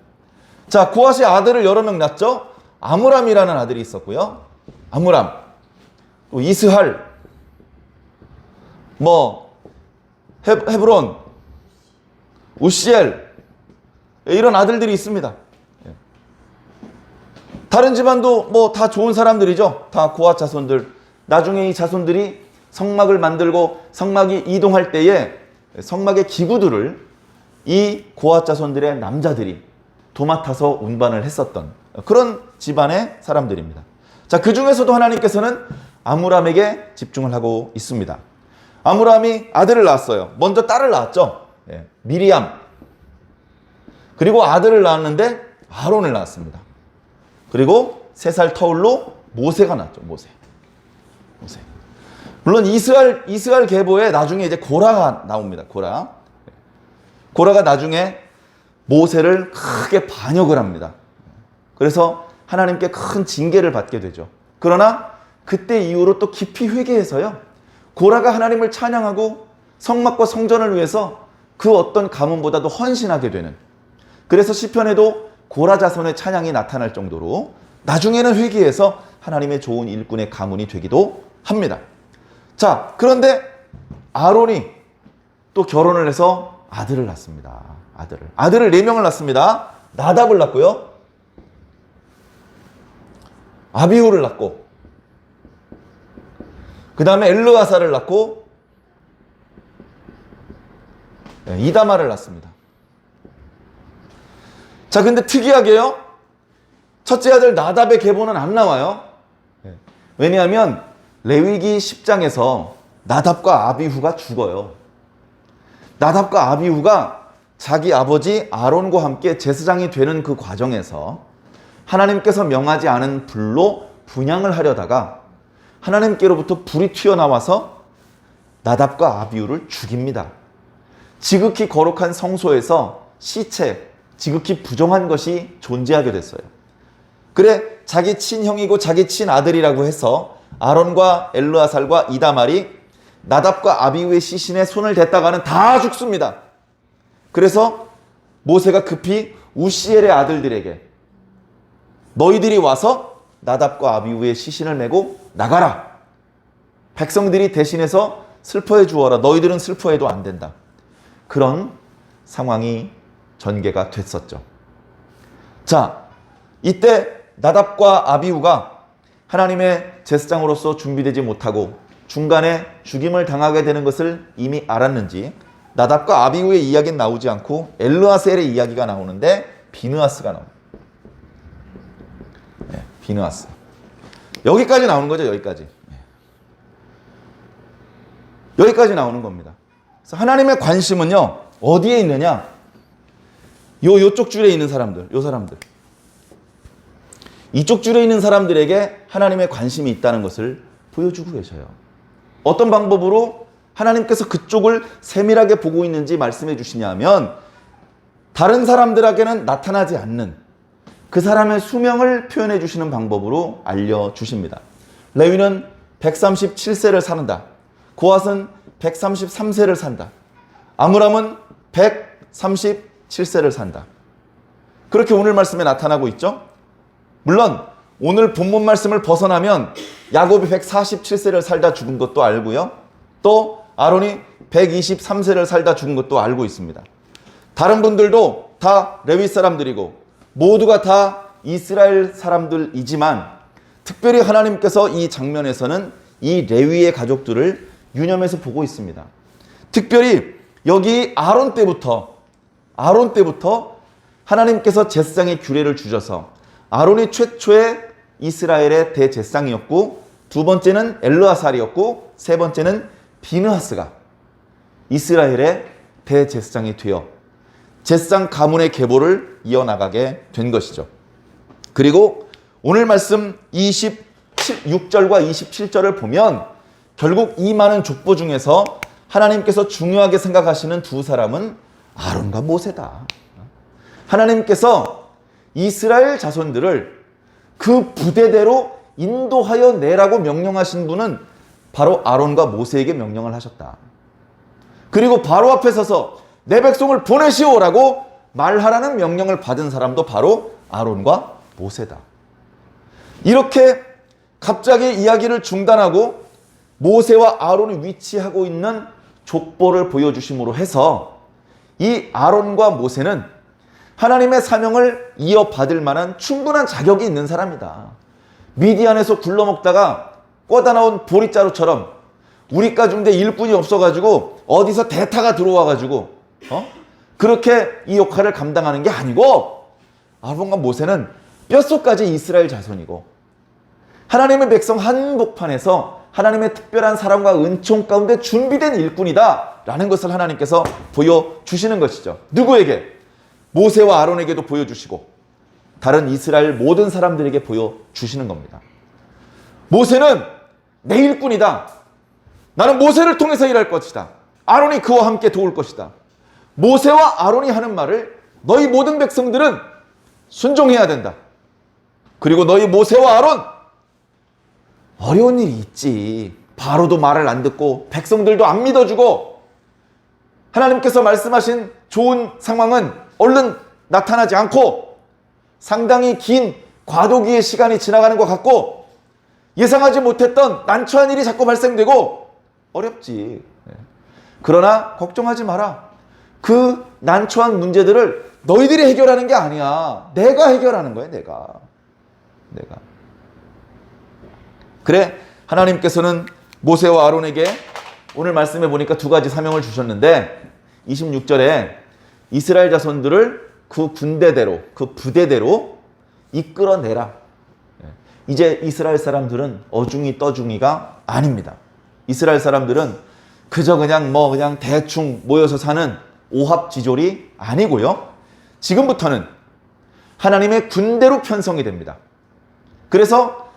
자, 고핫이 아들을 여러 명 낳았죠. 아므람이라는 아들이 있었고요. 아므람, 또 이스할, 헤브론, 우시엘 이런 아들들이 있습니다. 다른 집안도 다 좋은 사람들이죠. 다 고핫 자손들. 나중에 이 자손들이 성막을 만들고 성막이 이동할 때에 성막의 기구들을 이 고핫 자손들의 남자들이 도맡아서 운반을 했었던 그런 집안의 사람들입니다. 자, 그 중에서도 하나님께서는 아므람에게 집중을 하고 있습니다. 아므람이 아들을 낳았어요. 먼저 딸을 낳았죠. 미리암. 그리고 아들을 낳았는데 아론을 낳았습니다. 그리고 3살 터울로 모세가 낳았죠. 모세. 물론 이스라엘 계보에 나중에 이제 고라가 나옵니다. 고라가 나중에 모세를 크게 반역을 합니다. 그래서 하나님께 큰 징계를 받게 되죠. 그러나 그때 이후로 또 깊이 회개해서요. 고라가 하나님을 찬양하고 성막과 성전을 위해서 그 어떤 가문보다도 헌신하게 되는, 그래서 시편에도 고라 자손의 찬양이 나타날 정도로 나중에는 회개해서 하나님의 좋은 일꾼의 가문이 되기도 합니다. 자, 그런데 아론이 또 결혼을 해서 아들을 낳습니다. 아들을 4명을 낳습니다. 나답을 낳고요. 아비후를 낳고, 그 다음에 엘르아사를 낳고, 이다마를 낳습니다. 자, 근데 특이하게요. 첫째 아들 나답의 계보는 안 나와요. 왜냐하면 레위기 10장에서 나답과 아비후가 죽어요. 나답과 아비후가 자기 아버지 아론과 함께 제사장이 되는 그 과정에서 하나님께서 명하지 않은 불로 분향을 하려다가 하나님께로부터 불이 튀어나와서 나답과 아비후를 죽입니다. 지극히 거룩한 성소에서 시체, 지극히 부정한 것이 존재하게 됐어요. 그래, 자기 친형이고 자기 친아들이라고 해서 아론과 엘르아살과 이다말이 나답과 아비후의 시신에 손을 댔다가는 다 죽습니다. 그래서 모세가 급히 우시엘의 아들들에게 너희들이 와서 나답과 아비후의 시신을 메고 나가라. 백성들이 대신해서 슬퍼해 주어라. 너희들은 슬퍼해도 안 된다. 그런 상황이 전개가 됐었죠. 자, 이때 나답과 아비후가 하나님의 제사장으로서 준비되지 못하고 중간에 죽임을 당하게 되는 것을 이미 알았는지 나답과 아비후의 이야기는 나오지 않고 엘르아셀의 이야기가 나오는데 비느하스가 나옵니다. 네, 비느하스. 여기까지 나오는 거죠. 여기까지. 여기까지 나오는 겁니다. 그래서 하나님의 관심은요, 어디에 있느냐? 요쪽 줄에 있는 사람들, 요 사람들. 이쪽 줄에 있는 사람들에게 하나님의 관심이 있다는 것을 보여주고 계셔요. 어떤 방법으로 하나님께서 그쪽을 세밀하게 보고 있는지 말씀해 주시냐면 다른 사람들에게는 나타나지 않는 그 사람의 수명을 표현해 주시는 방법으로 알려주십니다. 레위는 137세를 산다. 고핫은 133세를 산다. 아므람은 137세를 산다. 그렇게 오늘 말씀에 나타나고 있죠. 물론 오늘 본문 말씀을 벗어나면 야곱이 147세를 살다 죽은 것도 알고요. 또 아론이 123세를 살다 죽은 것도 알고 있습니다. 다른 분들도 다 레위 사람들이고 모두가 다 이스라엘 사람들이지만 특별히 하나님께서 이 장면에서는 이 레위의 가족들을 유념해서 보고 있습니다. 특별히 여기 아론 때부터 하나님께서 제사장의 규례를 주셔서 아론이 최초의 이스라엘의 대제사장이었고 두 번째는 엘르아살이었고 세 번째는 비느하스가 이스라엘의 대제사장이 되어 제사장 가문의 계보를 이어나가게 된 것이죠. 그리고 오늘 말씀 26절과 27절을 보면 결국 이 많은 족보 중에서 하나님께서 중요하게 생각하시는 두 사람은 아론과 모세다. 하나님께서 이스라엘 자손들을 그 부대대로 인도하여 내라고 명령하신 분은 바로 아론과 모세에게 명령을 하셨다. 그리고 바로 앞에 서서 내 백성을 보내시오라고 말하라는 명령을 받은 사람도 바로 아론과 모세다. 이렇게 갑자기 이야기를 중단하고 모세와 아론이 위치하고 있는 족보를 보여주심으로 해서 이 아론과 모세는 하나님의 사명을 이어받을 만한 충분한 자격이 있는 사람이다. 미디안에서 굴러먹다가 꿔다 나온 보리자루처럼 우리 가중대 일꾼이 없어가지고 어디서 대타가 들어와가지고 그렇게 이 역할을 감당하는 게 아니고 아론과 모세는 뼛속까지 이스라엘 자손이고 하나님의 백성 한복판에서 하나님의 특별한 사랑과 은총 가운데 준비된 일꾼이다 라는 것을 하나님께서 보여주시는 것이죠. 누구에게? 모세와 아론에게도 보여주시고 다른 이스라엘 모든 사람들에게 보여주시는 겁니다. 모세는 내 일꾼이다. 나는 모세를 통해서 일할 것이다. 아론이 그와 함께 도울 것이다. 모세와 아론이 하는 말을 너희 모든 백성들은 순종해야 된다. 그리고 너희 모세와 아론 어려운 일이 있지. 바로도 말을 안 듣고 백성들도 안 믿어주고 하나님께서 말씀하신 좋은 상황은 얼른 나타나지 않고 상당히 긴 과도기의 시간이 지나가는 것 같고 예상하지 못했던 난처한 일이 자꾸 발생되고 어렵지. 그러나 걱정하지 마라. 그 난처한 문제들을 너희들이 해결하는 게 아니야. 내가 해결하는 거야. 내가. 그래, 하나님께서는 모세와 아론에게 오늘 말씀해 보니까 두 가지 사명을 주셨는데 26절에 이스라엘 자손들을 그 군대대로, 그 부대대로 이끌어내라. 이제 이스라엘 사람들은 어중이 떠중이가 아닙니다. 이스라엘 사람들은 그저 그냥 대충 모여서 사는 오합지졸이 아니고요. 지금부터는 하나님의 군대로 편성이 됩니다. 그래서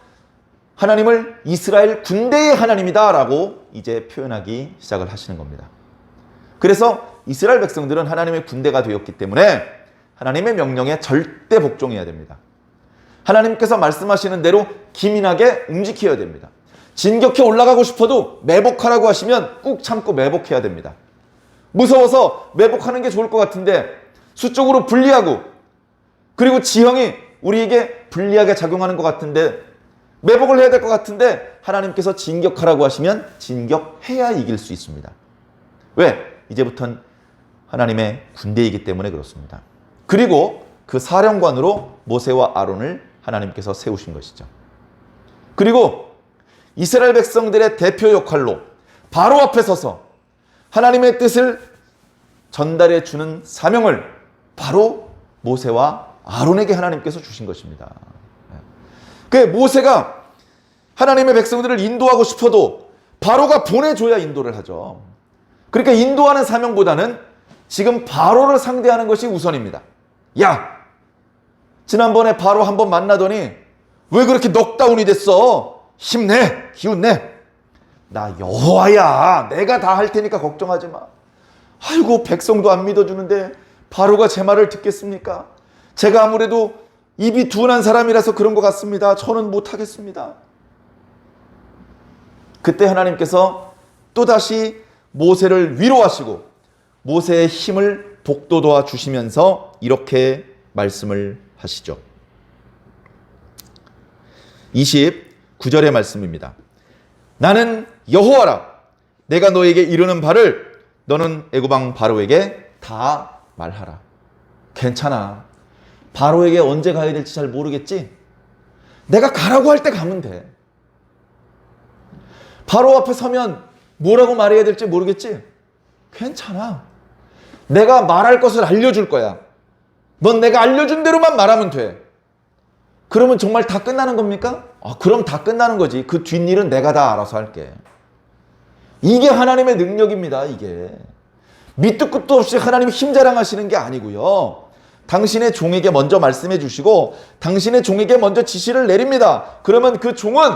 하나님을 이스라엘 군대의 하나님이다라고 이제 표현하기 시작을 하시는 겁니다. 그래서 이스라엘 백성들은 하나님의 군대가 되었기 때문에 하나님의 명령에 절대 복종해야 됩니다. 하나님께서 말씀하시는 대로 기민하게 움직여야 됩니다. 진격해 올라가고 싶어도 매복하라고 하시면 꾹 참고 매복해야 됩니다. 무서워서 매복하는 게 좋을 것 같은데 수적으로 불리하고 그리고 지형이 우리에게 불리하게 작용하는 것 같은데 매복을 해야 될 것 같은데 하나님께서 진격하라고 하시면 진격해야 이길 수 있습니다. 왜? 이제부터는 하나님의 군대이기 때문에 그렇습니다. 그리고 그 사령관으로 모세와 아론을 하나님께서 세우신 것이죠. 그리고 이스라엘 백성들의 대표 역할로 바로 앞에 서서 하나님의 뜻을 전달해 주는 사명을 바로 모세와 아론에게 하나님께서 주신 것입니다. 그 모세가 하나님의 백성들을 인도하고 싶어도 바로가 보내줘야 인도를 하죠. 그러니까 인도하는 사명보다는 지금 바로를 상대하는 것이 우선입니다. 야, 지난번에 바로 한번 만나더니 왜 그렇게 넉다운이 됐어? 힘내, 기운내. 나 여호와야, 내가 다 할 테니까 걱정하지 마. 아이고, 백성도 안 믿어주는데 바로가 제 말을 듣겠습니까? 제가 아무래도 입이 둔한 사람이라서 그런 것 같습니다. 저는 못하겠습니다. 그때 하나님께서 또다시 모세를 위로하시고 모세의 힘을 북돋아 주시면서 이렇게 말씀을 하시죠. 29절의 말씀입니다. 나는 여호와라. 내가 너에게 이르는 바를 너는 애굽 왕 바로에게 다 말하라. 괜찮아. 바로에게 언제 가야 될지 잘 모르겠지? 내가 가라고 할 때 가면 돼. 바로 앞에 서면 뭐라고 말해야 될지 모르겠지? 괜찮아. 내가 말할 것을 알려줄 거야. 넌 내가 알려준 대로만 말하면 돼. 그러면 정말 다 끝나는 겁니까? 그럼 다 끝나는 거지. 그 뒷일은 내가 다 알아서 할게. 이게 하나님의 능력입니다. 이게. 밑도 끝도 없이 하나님 힘 자랑하시는 게 아니고요. 당신의 종에게 먼저 말씀해 주시고 당신의 종에게 먼저 지시를 내립니다. 그러면 그 종은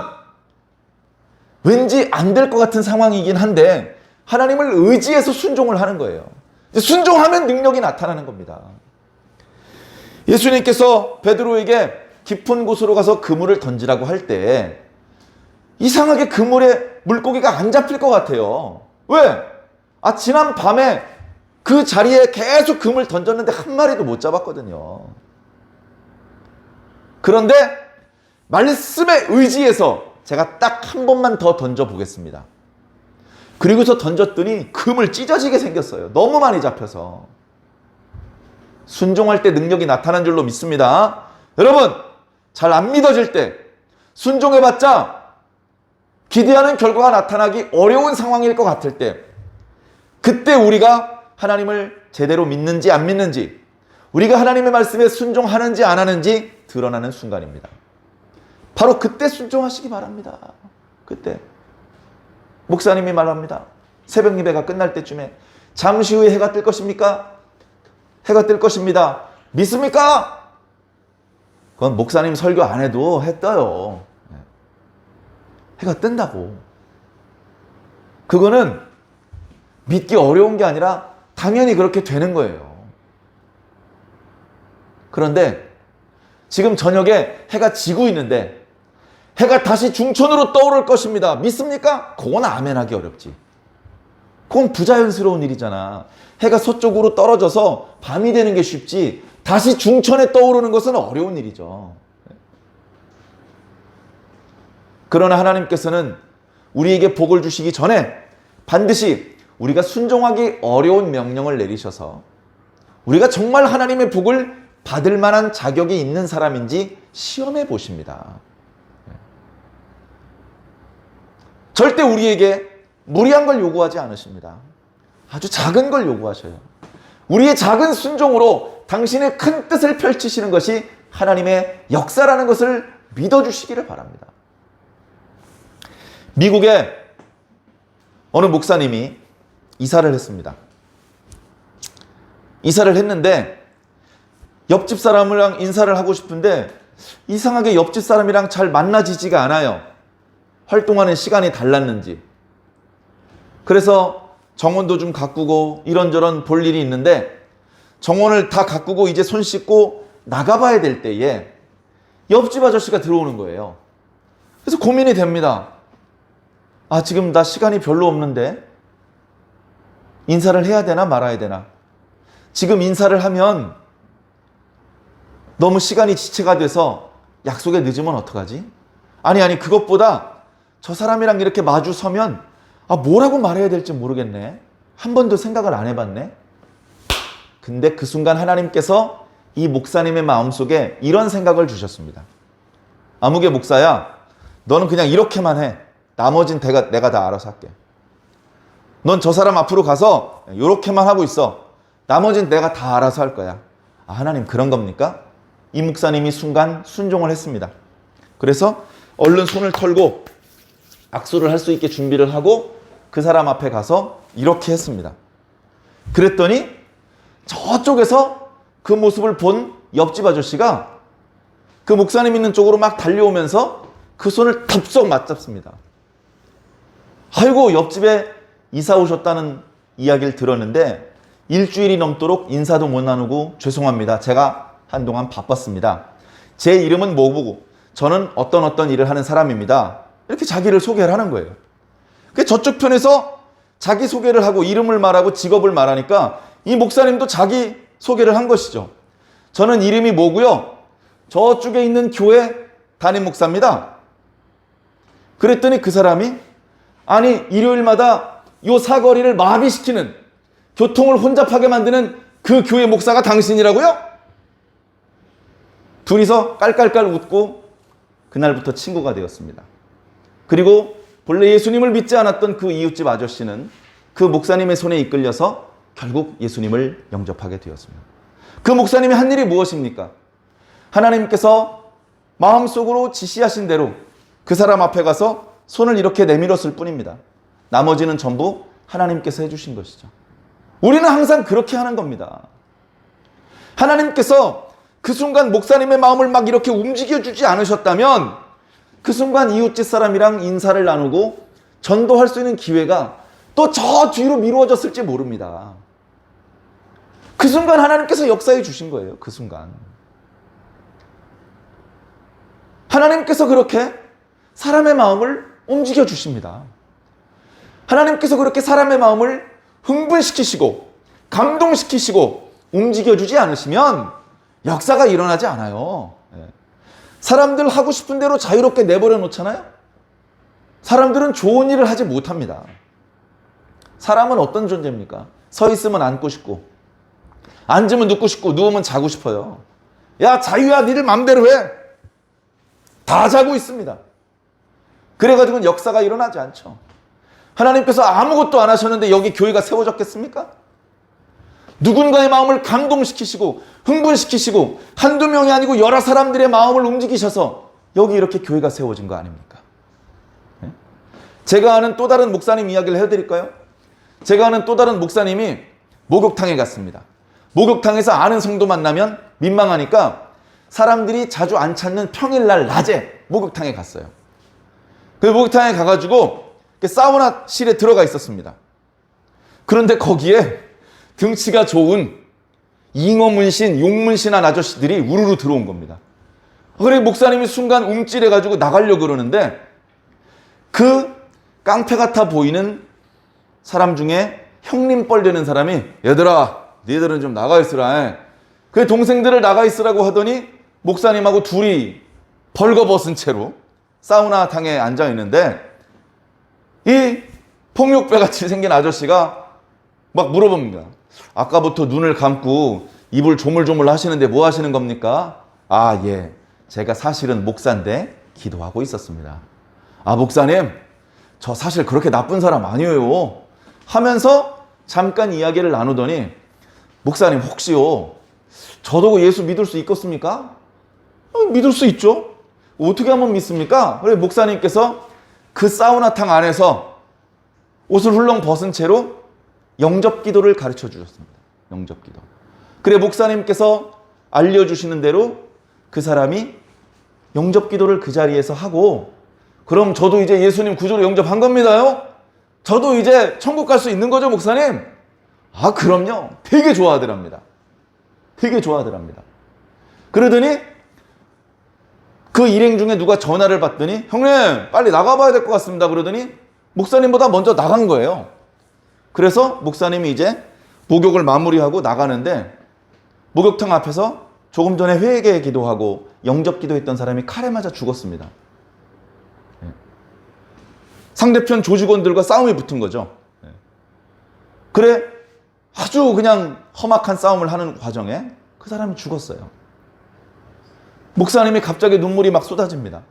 왠지 안 될 것 같은 상황이긴 한데 하나님을 의지해서 순종을 하는 거예요. 순종하면 능력이 나타나는 겁니다. 예수님께서 베드로에게 깊은 곳으로 가서 그물을 던지라고 할 때 이상하게 그물에 물고기가 안 잡힐 것 같아요. 왜? 지난 밤에 그 자리에 계속 그물 던졌는데 한 마리도 못 잡았거든요. 그런데 말씀에 의지해서 제가 딱 한 번만 더 던져보겠습니다. 그리고서 던졌더니 그물 찢어지게 생겼어요. 너무 많이 잡혀서. 순종할 때 능력이 나타난 줄로 믿습니다. 여러분, 잘 안 믿어질 때 순종해봤자 기대하는 결과가 나타나기 어려운 상황일 것 같을 때 그때 우리가 하나님을 제대로 믿는지 안 믿는지 우리가 하나님의 말씀에 순종하는지 안 하는지 드러나는 순간입니다. 바로 그때 순종하시기 바랍니다. 그때 목사님이 말합니다. 새벽 예배가 끝날 때쯤에 잠시 후에 해가 뜰 것입니까? 해가 뜰 것입니다. 믿습니까? 그건 목사님 설교 안 해도 해 떠요. 해가 뜬다고. 그거는 믿기 어려운 게 아니라 당연히 그렇게 되는 거예요. 그런데 지금 저녁에 해가 지고 있는데 해가 다시 중천으로 떠오를 것입니다. 믿습니까? 그건 아멘하기 어렵지. 그건 부자연스러운 일이잖아. 해가 서쪽으로 떨어져서 밤이 되는 게 쉽지 다시 중천에 떠오르는 것은 어려운 일이죠. 그러나 하나님께서는 우리에게 복을 주시기 전에 반드시 우리가 순종하기 어려운 명령을 내리셔서 우리가 정말 하나님의 복을 받을 만한 자격이 있는 사람인지 시험해 보십니다. 절대 우리에게 무리한 걸 요구하지 않으십니다. 아주 작은 걸 요구하셔요. 우리의 작은 순종으로 당신의 큰 뜻을 펼치시는 것이 하나님의 역사라는 것을 믿어주시기를 바랍니다. 미국에 어느 목사님이 이사를 했습니다. 이사를 했는데 옆집 사람이랑 인사를 하고 싶은데 이상하게 옆집 사람이랑 잘 만나지지가 않아요. 활동하는 시간이 달랐는지. 그래서 정원도 좀 가꾸고 이런저런 볼 일이 있는데 정원을 다 가꾸고 이제 손 씻고 나가봐야 될 때에 옆집 아저씨가 들어오는 거예요. 그래서 고민이 됩니다. 아, 지금 나 시간이 별로 없는데 인사를 해야 되나 말아야 되나. 지금 인사를 하면 너무 시간이 지체가 돼서 약속에 늦으면 어떡하지? 아니 그것보다 저 사람이랑 이렇게 마주 서면 뭐라고 말해야 될지 모르겠네. 한 번도 생각을 안 해봤네. 근데 그 순간 하나님께서 이 목사님의 마음속에 이런 생각을 주셨습니다. 아무개 목사야, 너는 그냥 이렇게만 해. 나머진 내가 다 알아서 할게. 넌 저 사람 앞으로 가서 이렇게만 하고 있어. 나머진 내가 다 알아서 할 거야. 하나님 그런 겁니까? 이 목사님이 순간 순종을 했습니다. 그래서 얼른 손을 털고 악수를 할 수 있게 준비를 하고 그 사람 앞에 가서 이렇게 했습니다. 그랬더니 저쪽에서 그 모습을 본 옆집 아저씨가 그 목사님 있는 쪽으로 막 달려오면서 그 손을 덥석 맞잡습니다. 아이고, 옆집에 이사 오셨다는 이야기를 들었는데 일주일이 넘도록 인사도 못 나누고 죄송합니다. 제가 한동안 바빴습니다. 제 이름은 뭐고 저는 어떤 일을 하는 사람입니다. 이렇게 자기를 소개를 하는 거예요. 저쪽 편에서 자기 소개를 하고 이름을 말하고 직업을 말하니까 이 목사님도 자기 소개를 한 것이죠. 저는 이름이 뭐고요. 저쪽에 있는 교회 담임 목사입니다. 그랬더니 그 사람이 아니 일요일마다 요 사거리를 마비시키는 교통을 혼잡하게 만드는 그 교회 목사가 당신이라고요? 둘이서 깔깔깔 웃고 그날부터 친구가 되었습니다. 그리고 본래 예수님을 믿지 않았던 그 이웃집 아저씨는 그 목사님의 손에 이끌려서 결국 예수님을 영접하게 되었습니다. 그 목사님이 한 일이 무엇입니까? 하나님께서 마음속으로 지시하신 대로 그 사람 앞에 가서 손을 이렇게 내밀었을 뿐입니다. 나머지는 전부 하나님께서 해주신 것이죠. 우리는 항상 그렇게 하는 겁니다. 하나님께서 그 순간 목사님의 마음을 막 이렇게 움직여주지 않으셨다면 그 순간 이웃집 사람이랑 인사를 나누고 전도할 수 있는 기회가 또 저 뒤로 미루어졌을지 모릅니다. 그 순간 하나님께서 역사해 주신 거예요. 그 순간. 하나님께서 그렇게 사람의 마음을 움직여 주십니다. 하나님께서 그렇게 사람의 마음을 흥분시키시고 감동시키시고 움직여주지 않으시면 역사가 일어나지 않아요. 사람들 하고 싶은 대로 자유롭게 내버려 놓잖아요. 사람들은 좋은 일을 하지 못합니다. 사람은 어떤 존재입니까? 서 있으면 앉고 싶고 앉으면 눕고 싶고 누우면 자고 싶어요. 야, 자유야, 니들 맘대로 해. 다 자고 있습니다. 그래가지고는 역사가 일어나지 않죠. 하나님께서 아무것도 안 하셨는데 여기 교회가 세워졌겠습니까? 누군가의 마음을 감동시키시고 흥분시키시고 한두 명이 아니고 여러 사람들의 마음을 움직이셔서 여기 이렇게 교회가 세워진 거 아닙니까? 제가 아는 또 다른 목사님 이야기를 해드릴까요? 제가 아는 또 다른 목사님이 목욕탕에 갔습니다. 목욕탕에서 아는 성도 만나면 민망하니까 사람들이 자주 안 찾는 평일날 낮에 목욕탕에 갔어요. 그 목욕탕에 가가지고 사우나실에 들어가 있었습니다. 그런데 거기에 등치가 좋은 잉어 문신, 용 문신한 아저씨들이 우르르 들어온 겁니다. 그래 목사님이 순간 움찔해가지고 나가려고 그러는데 그 깡패 같아 보이는 사람 중에 형님뻘 되는 사람이 얘들아, 니들은 좀 나가 있으라. 그 동생들을 나가 있으라고 하더니 목사님하고 둘이 벌거벗은 채로 사우나탕에 앉아 있는데 이 폭력배같이 생긴 아저씨가 막 물어봅니다. 아까부터 눈을 감고 입을 조물조물 하시는데 뭐 하시는 겁니까? 아, 예. 제가 사실은 목사인데 기도하고 있었습니다. 아, 목사님, 저 사실 그렇게 나쁜 사람 아니에요. 하면서 잠깐 이야기를 나누더니 목사님 혹시요, 저도 예수 믿을 수 있겠습니까? 믿을 수 있죠. 어떻게 하면 믿습니까? 그래 목사님께서 그 사우나탕 안에서 옷을 훌렁 벗은 채로 영접기도를 가르쳐 주셨습니다. 영접기도. 그래 목사님께서 알려주시는 대로 그 사람이 영접기도를 그 자리에서 하고, 그럼 저도 이제 예수님 구주로 영접한 겁니다요? 저도 이제 천국 갈 수 있는 거죠 목사님? 아 그럼요. 되게 좋아하더랍니다. 되게 좋아하더랍니다. 그러더니 그 일행 중에 누가 전화를 받더니 형님 빨리 나가봐야 될 것 같습니다. 그러더니 목사님보다 먼저 나간 거예요. 그래서 목사님이 이제 목욕을 마무리하고 나가는데 목욕탕 앞에서 조금 전에 회개 기도하고 영접 기도했던 사람이 칼에 맞아 죽었습니다. 상대편 조직원들과 싸움이 붙은 거죠. 그래 아주 그냥 험악한 싸움을 하는 과정에 그 사람이 죽었어요. 목사님이 갑자기 눈물이 막 쏟아집니다.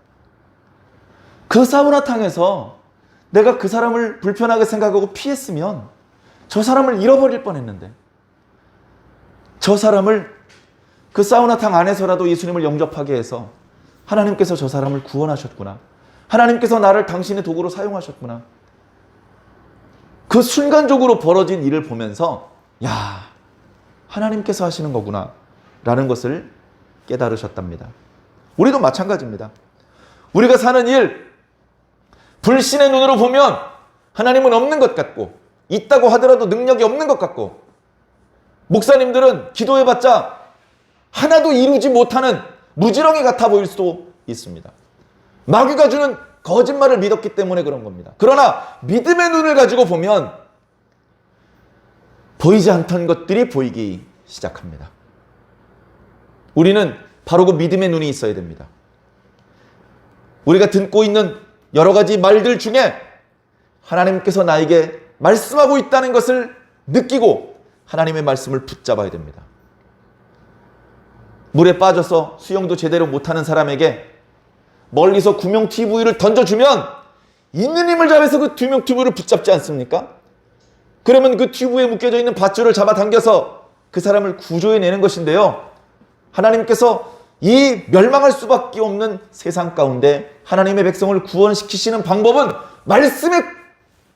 그 사우나탕에서 내가 그 사람을 불편하게 생각하고 피했으면 저 사람을 잃어버릴 뻔했는데, 저 사람을 그 사우나탕 안에서라도 예수님을 영접하게 해서 하나님께서 저 사람을 구원하셨구나. 하나님께서 나를 당신의 도구로 사용하셨구나. 그 순간적으로 벌어진 일을 보면서 야, 하나님께서 하시는 거구나 라는 것을 깨달으셨답니다. 우리도 마찬가지입니다. 우리가 사는 일, 불신의 눈으로 보면 하나님은 없는 것 같고, 있다고 하더라도 능력이 없는 것 같고, 목사님들은 기도해봤자 하나도 이루지 못하는 무지렁이 같아 보일 수도 있습니다. 마귀가 주는 거짓말을 믿었기 때문에 그런 겁니다. 그러나 믿음의 눈을 가지고 보면 보이지 않던 것들이 보이기 시작합니다. 우리는 바로 그 믿음의 눈이 있어야 됩니다. 우리가 듣고 있는 여러 가지 말들 중에 하나님께서 나에게 말씀하고 있다는 것을 느끼고 하나님의 말씀을 붙잡아야 됩니다. 물에 빠져서 수영도 제대로 못하는 사람에게 멀리서 구명 TV를 던져주면 있는 힘을 다해서 그 구명 TV를 붙잡지 않습니까? 그러면 그 튜브에 묶여져 있는 밧줄을 잡아당겨서 그 사람을 구조해내는 것인데요. 하나님께서 이 멸망할 수밖에 없는 세상 가운데 하나님의 백성을 구원시키시는 방법은 말씀의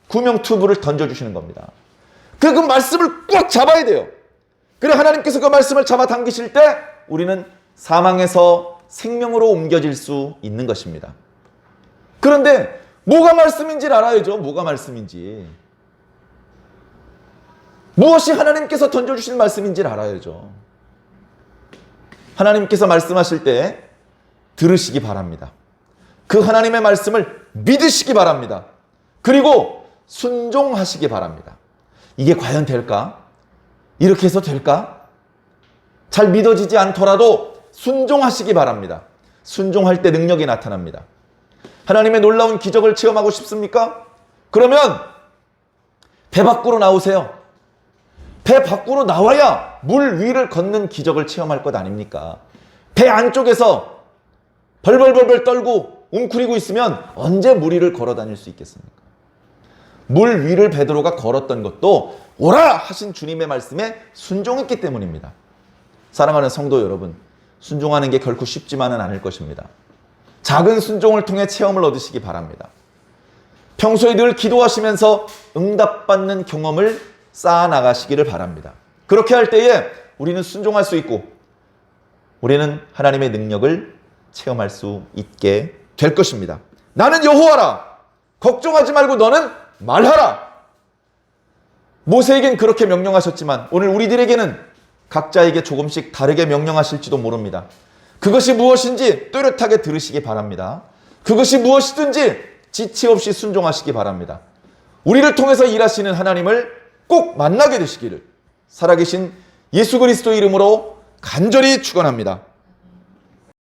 구명 튜브를 던져주시는 겁니다. 그 말씀을 꽉 잡아야 돼요. 그래 하나님께서 그 말씀을 잡아당기실 때 우리는 사망에서 생명으로 옮겨질 수 있는 것입니다. 그런데 뭐가 말씀인지를 알아야죠. 뭐가 말씀인지. 무엇이 하나님께서 던져주신 말씀인지를 알아야죠. 하나님께서 말씀하실 때 들으시기 바랍니다. 그 하나님의 말씀을 믿으시기 바랍니다. 그리고 순종하시기 바랍니다. 이게 과연 될까? 이렇게 해서 될까? 잘 믿어지지 않더라도 순종하시기 바랍니다. 순종할 때 능력이 나타납니다. 하나님의 놀라운 기적을 체험하고 싶습니까? 그러면 배 밖으로 나오세요. 배 밖으로 나와야 물 위를 걷는 기적을 체험할 것 아닙니까? 배 안쪽에서 벌벌벌벌 떨고 웅크리고 있으면 언제 물 위를 걸어 다닐 수 있겠습니까? 물 위를 베드로가 걸었던 것도 오라 하신 주님의 말씀에 순종했기 때문입니다. 사랑하는 성도 여러분, 순종하는 게 결코 쉽지만은 않을 것입니다. 작은 순종을 통해 체험을 얻으시기 바랍니다. 평소에 늘 기도하시면서 응답받는 경험을 쌓아나가시기를 바랍니다. 그렇게 할 때에 우리는 순종할 수 있고 우리는 하나님의 능력을 체험할 수 있게 될 것입니다. 나는 여호와라. 걱정하지 말고 너는 말하라. 모세에겐 그렇게 명령하셨지만 오늘 우리들에게는 각자에게 조금씩 다르게 명령하실지도 모릅니다. 그것이 무엇인지 또렷하게 들으시기 바랍니다. 그것이 무엇이든지 지체 없이 순종하시기 바랍니다. 우리를 통해서 일하시는 하나님을 꼭 만나게 되시기를 살아계신 예수 그리스도 이름으로 간절히 축원합니다.